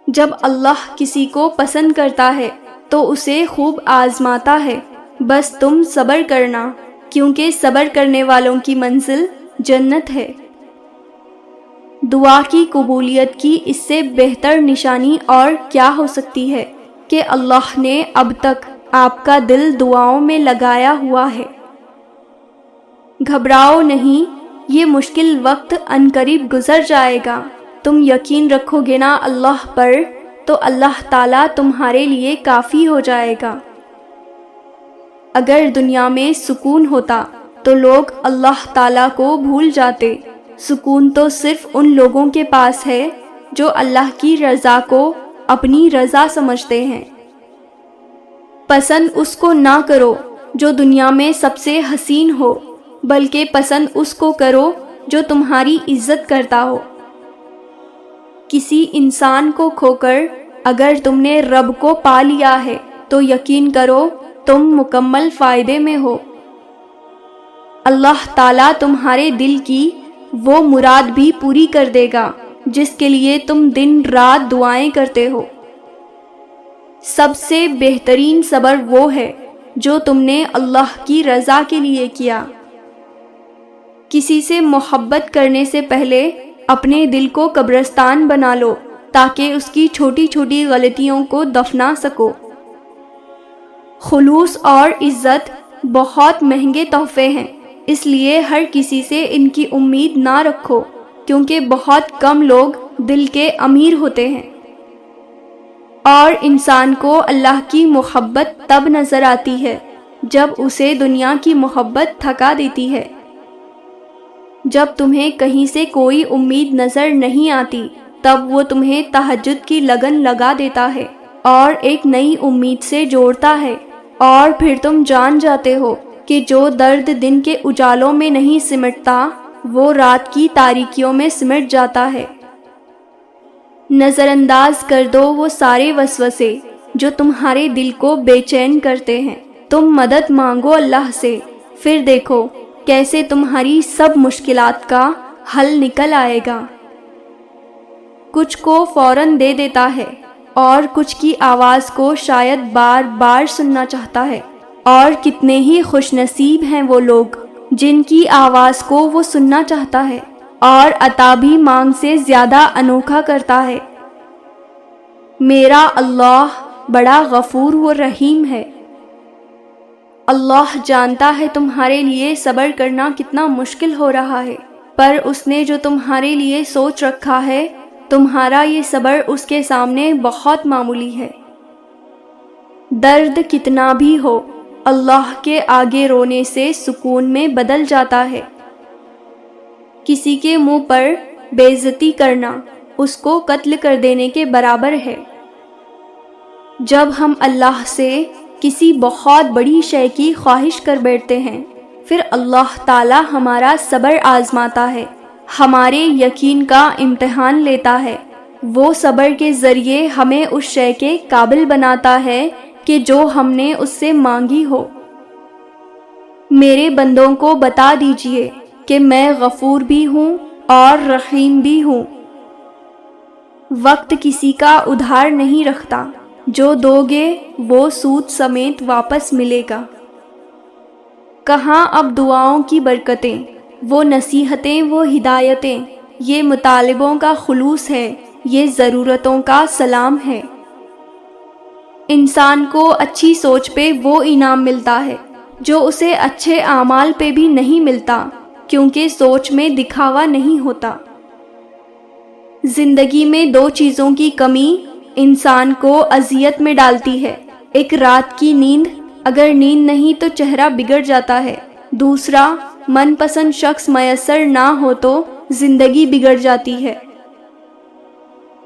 جب اللہ کسی کو پسند کرتا ہے تو اسے خوب آزماتا ہے، بس تم صبر کرنا، کیونکہ صبر کرنے والوں کی منزل جنت ہے۔ دعا کی قبولیت کی اس سے بہتر نشانی اور کیا ہو سکتی ہے کہ اللہ نے اب تک آپ کا دل دعاؤں میں لگایا ہوا ہے۔ گھبراؤ نہیں، یہ مشکل وقت عنقریب گزر جائے گا۔ تم یقین رکھو گے نا اللہ پر، تو اللہ تعالیٰ تمہارے لیے کافی ہو جائے گا۔ اگر دنیا میں سکون ہوتا تو لوگ اللہ تعالیٰ کو بھول جاتے۔ سکون تو صرف ان لوگوں کے پاس ہے جو اللہ کی رضا کو اپنی رضا سمجھتے ہیں۔ پسند اس کو نہ کرو جو دنیا میں سب سے حسین ہو، بلکہ پسند اس کو کرو جو تمہاری عزت کرتا ہو۔ کسی انسان کو کھو کر اگر تم نے رب کو پا لیا ہے تو یقین کرو تم مکمل فائدے میں ہو۔ اللہ تعالیٰ تمہارے دل کی وہ مراد بھی پوری کر دے گا جس کے لیے تم دن رات دعائیں کرتے ہو۔ سب سے بہترین صبر وہ ہے جو تم نے اللہ کی رضا کے لیے کیا۔ کسی سے محبت کرنے سے پہلے اپنے دل کو قبرستان بنا لو تاکہ اس کی چھوٹی چھوٹی غلطیوں کو دفنا سکو۔ خلوص اور عزت بہت مہنگے تحفے ہیں، اس لیے ہر کسی سے ان کی امید نہ رکھو، کیونکہ بہت کم لوگ دل کے امیر ہوتے ہیں۔ اور انسان کو اللہ کی محبت تب نظر آتی ہے جب اسے دنیا کی محبت تھکا دیتی ہے۔ جب تمہیں کہیں سے کوئی امید نظر نہیں آتی تب وہ تمہیں تہجد کی لگن لگا دیتا ہے اور ایک نئی امید سے جوڑتا ہے، اور پھر تم جان جاتے ہو کہ جو درد دن کے اجالوں میں نہیں سمٹتا وہ رات کی تاریکیوں میں سمٹ جاتا ہے۔ نظر انداز کر دو وہ سارے وسوسے جو تمہارے دل کو بے چین کرتے ہیں۔ تم مدد مانگو اللہ سے، پھر دیکھو کیسے تمہاری سب مشکلات کا حل نکل آئے گا۔ کچھ کو فوراً دے دیتا ہے اور کچھ کی آواز کو شاید بار بار سننا چاہتا ہے، اور کتنے ہی خوش نصیب ہیں وہ لوگ جن کی آواز کو وہ سننا چاہتا ہے اور عطا بھی مانگ سے زیادہ انوکھا کرتا ہے۔ میرا اللہ بڑا غفور و رحیم ہے۔ اللہ جانتا ہے تمہارے لیے صبر کرنا کتنا مشکل ہو رہا ہے، پر اس نے جو تمہارے لیے سوچ رکھا ہے، تمہارا یہ صبر اس کے سامنے بہت معمولی ہے۔ درد کتنا بھی ہو، اللہ کے آگے رونے سے سکون میں بدل جاتا ہے۔ کسی کے منہ پر بے عزتی کرنا اس کو قتل کر دینے کے برابر ہے۔ جب ہم اللہ سے کسی بہت بڑی شے کی خواہش کر بیٹھتے ہیں، پھر اللہ تعالی ہمارا صبر آزماتا ہے، ہمارے یقین کا امتحان لیتا ہے۔ وہ صبر کے ذریعے ہمیں اس شے کے قابل بناتا ہے کہ جو ہم نے اس سے مانگی ہو۔ میرے بندوں کو بتا دیجئے کہ میں غفور بھی ہوں اور رحیم بھی ہوں۔ وقت کسی کا ادھار نہیں رکھتا، جو دو گے وہ سود سمیت واپس ملے گا۔ کہاں اب دعاؤں کی برکتیں، وہ نصیحتیں، وہ ہدایتیں، یہ مطالبوں کا خلوص ہے، یہ ضرورتوں کا سلام ہے۔ انسان کو اچھی سوچ پہ وہ انعام ملتا ہے جو اسے اچھے اعمال پہ بھی نہیں ملتا، کیونکہ سوچ میں دکھاوا نہیں ہوتا۔ زندگی میں دو چیزوں کی کمی انسان کو اذیت میں ڈالتی ہے، ایک رات کی نیند، اگر نیند نہیں تو چہرہ بگڑ جاتا ہے، دوسرا من پسند شخص میسر نہ ہو تو زندگی بگڑ جاتی ہے۔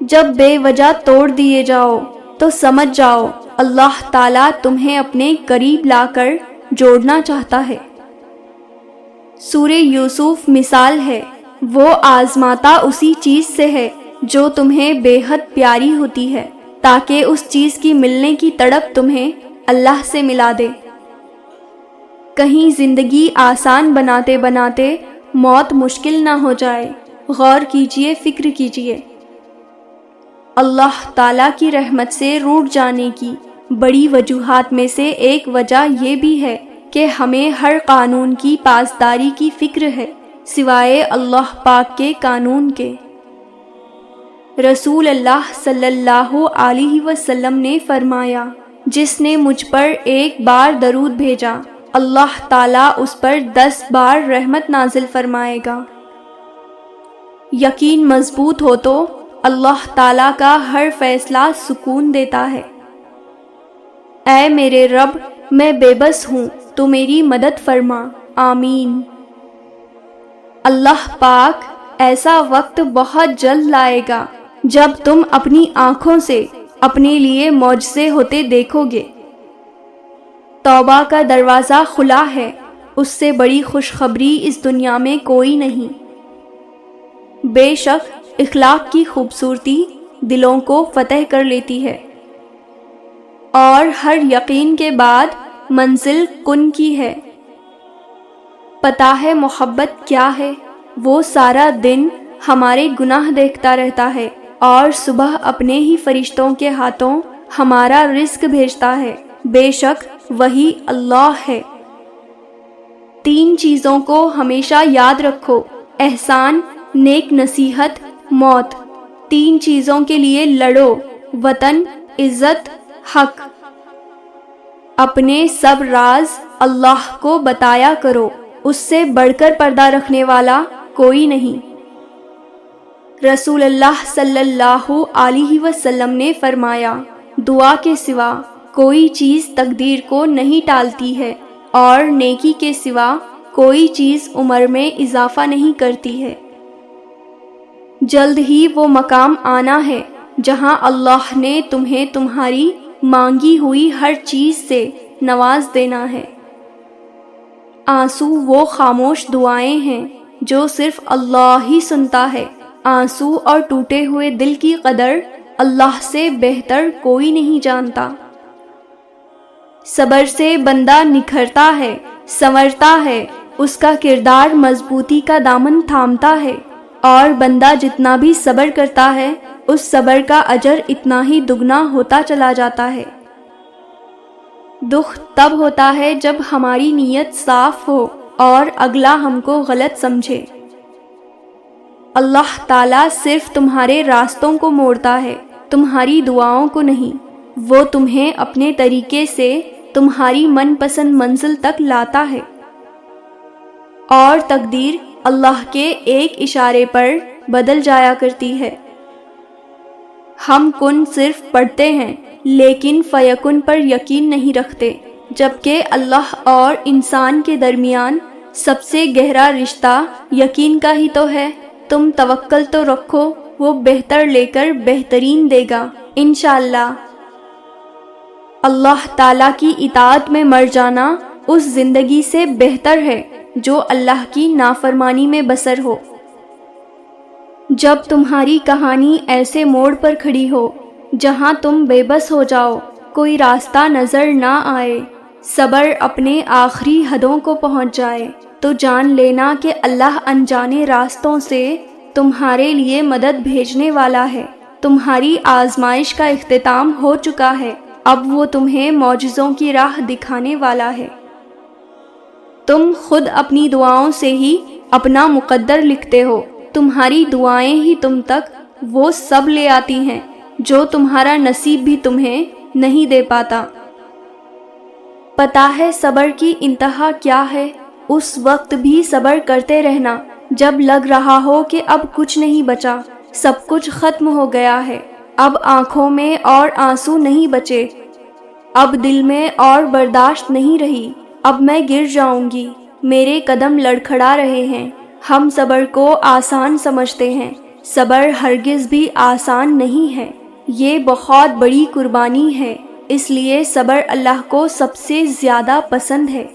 جب بے وجہ توڑ دیے جاؤ تو سمجھ جاؤ اللہ تعالیٰ تمہیں اپنے قریب لا کر جوڑنا چاہتا ہے۔ سورہ یوسف مثال ہے، وہ آزماتا اسی چیز سے ہے جو تمہیں بے حد پیاری ہوتی ہے، تاکہ اس چیز کی ملنے کی تڑپ تمہیں اللہ سے ملا دے۔ کہیں زندگی آسان بناتے بناتے موت مشکل نہ ہو جائے، غور کیجئے، فکر کیجئے۔ اللہ تعالیٰ کی رحمت سے روٹھ جانے کی بڑی وجوہات میں سے ایک وجہ یہ بھی ہے کہ ہمیں ہر قانون کی پاسداری کی فکر ہے سوائے اللہ پاک کے قانون کے۔ رسول اللہ صلی اللہ علیہ وسلم نے فرمایا، جس نے مجھ پر ایک بار درود بھیجا اللہ تعالیٰ اس پر 10 بار رحمت نازل فرمائے گا۔ یقین مضبوط ہو تو اللہ تعالیٰ کا ہر فیصلہ سکون دیتا ہے۔ اے میرے رب، میں بے بس ہوں، تو میری مدد فرما، آمین۔ اللہ پاک ایسا وقت بہت جلد لائے گا جب تم اپنی آنکھوں سے اپنے لیے معجزے ہوتے دیکھو گے۔ توبہ کا دروازہ کھلا ہے، اس سے بڑی خوشخبری اس دنیا میں کوئی نہیں۔ بے شک اخلاق کی خوبصورتی دلوں کو فتح کر لیتی ہے، اور ہر یقین کے بعد منزل کن کی ہے۔ پتہ ہے محبت کیا ہے؟ وہ سارا دن ہمارے گناہ دیکھتا رہتا ہے اور صبح اپنے ہی فرشتوں کے ہاتھوں ہمارا رزق بھیجتا ہے۔ بے شک وہی اللہ ہے۔ 3 چیزوں کو ہمیشہ یاد رکھو، احسان، نیک نصیحت، موت۔ 3 چیزوں کے لیے لڑو، وطن، عزت، حق۔ اپنے سب راز اللہ کو بتایا کرو، اس سے بڑھ کر پردہ رکھنے والا کوئی نہیں۔ رسول اللہ صلی اللہ علیہ وسلم نے فرمایا، دعا کے سوا کوئی چیز تقدیر کو نہیں ٹالتی ہے، اور نیکی کے سوا کوئی چیز عمر میں اضافہ نہیں کرتی ہے۔ جلد ہی وہ مقام آنا ہے جہاں اللہ نے تمہیں تمہاری مانگی ہوئی ہر چیز سے نواز دینا ہے۔ آنسو وہ خاموش دعائیں ہیں جو صرف اللہ ہی سنتا ہے۔ آنسو اور ٹوٹے ہوئے دل کی قدر اللہ سے بہتر کوئی نہیں جانتا۔ صبر سے بندہ نکھرتا ہے، سنورتا ہے، اس کا کردار مضبوطی کا دامن تھامتا ہے، اور بندہ جتنا بھی صبر کرتا ہے اس صبر کا اجر اتنا ہی دگنا ہوتا چلا جاتا ہے۔ دکھ تب ہوتا ہے جب ہماری نیت صاف ہو اور اگلا ہم کو غلط سمجھے۔ اللہ تعالیٰ صرف تمہارے راستوں کو موڑتا ہے، تمہاری دعاؤں کو نہیں۔ وہ تمہیں اپنے طریقے سے تمہاری من پسند منزل تک لاتا ہے، اور تقدیر اللہ کے ایک اشارے پر بدل جایا کرتی ہے۔ ہم کن صرف پڑھتے ہیں لیکن فیکن پر یقین نہیں رکھتے، جبکہ اللہ اور انسان کے درمیان سب سے گہرا رشتہ یقین کا ہی تو ہے۔ تم توکل تو رکھو، وہ بہتر لے کر بہترین دے گا انشاءاللہ۔ اللہ تعالیٰ کی اطاعت میں مر جانا اس زندگی سے بہتر ہے جو اللہ کی نافرمانی میں بسر ہو۔ جب تمہاری کہانی ایسے موڑ پر کھڑی ہو جہاں تم بے بس ہو جاؤ، کوئی راستہ نظر نہ آئے، صبر اپنے آخری حدوں کو پہنچ جائے، تو جان لینا کہ اللہ انجانے راستوں سے تمہارے لیے مدد بھیجنے والا ہے۔ تمہاری آزمائش کا اختتام ہو چکا ہے، اب وہ تمہیں معجزوں کی راہ دکھانے والا ہے۔ تم خود اپنی دعاؤں سے ہی اپنا مقدر لکھتے ہو، تمہاری دعائیں ہی تم تک وہ سب لے آتی ہیں جو تمہارا نصیب بھی تمہیں نہیں دے پاتا۔ پتہ ہے صبر کی انتہا کیا ہے؟ اس وقت بھی صبر کرتے رہنا جب لگ رہا ہو کہ اب کچھ نہیں بچا، سب کچھ ختم ہو گیا ہے، اب آنکھوں میں اور آنسو نہیں بچے، اب دل میں اور برداشت نہیں رہی، اب میں گر جاؤں گی، میرے قدم لڑکھڑا رہے ہیں۔ ہم صبر کو آسان سمجھتے ہیں، صبر ہرگز بھی آسان نہیں ہے، یہ بہت بڑی قربانی ہے، اس لیے صبر اللہ کو سب سے زیادہ پسند ہے۔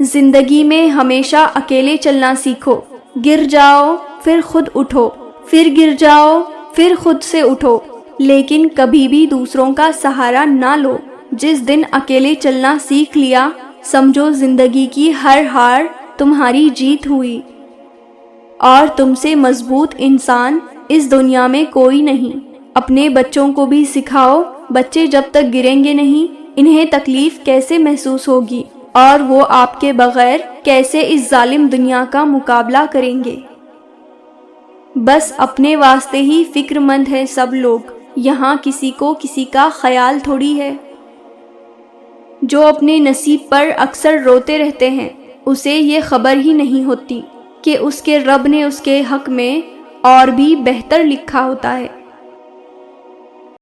زندگی میں ہمیشہ اکیلے چلنا سیکھو، گر جاؤ پھر خود اٹھو، پھر گر جاؤ پھر خود سے اٹھو، لیکن کبھی بھی دوسروں کا سہارا نہ لو۔ جس دن اکیلے چلنا سیکھ لیا، سمجھو زندگی کی ہر ہار تمہاری جیت ہوئی، اور تم سے مضبوط انسان اس دنیا میں کوئی نہیں۔ اپنے بچوں کو بھی سکھاؤ، بچے جب تک گریں گے نہیں انہیں تکلیف کیسے محسوس ہوگی اور وہ آپ کے بغیر کیسے اس ظالم دنیا کا مقابلہ کریں گے۔ بس اپنے واسطے ہی فکر مند ہے سب لوگ، یہاں کسی کو کسی کا خیال تھوڑی ہے۔ جو اپنے نصیب پر اکثر روتے رہتے ہیں اسے یہ خبر ہی نہیں ہوتی کہ اس کے رب نے اس کے حق میں اور بھی بہتر لکھا ہوتا ہے۔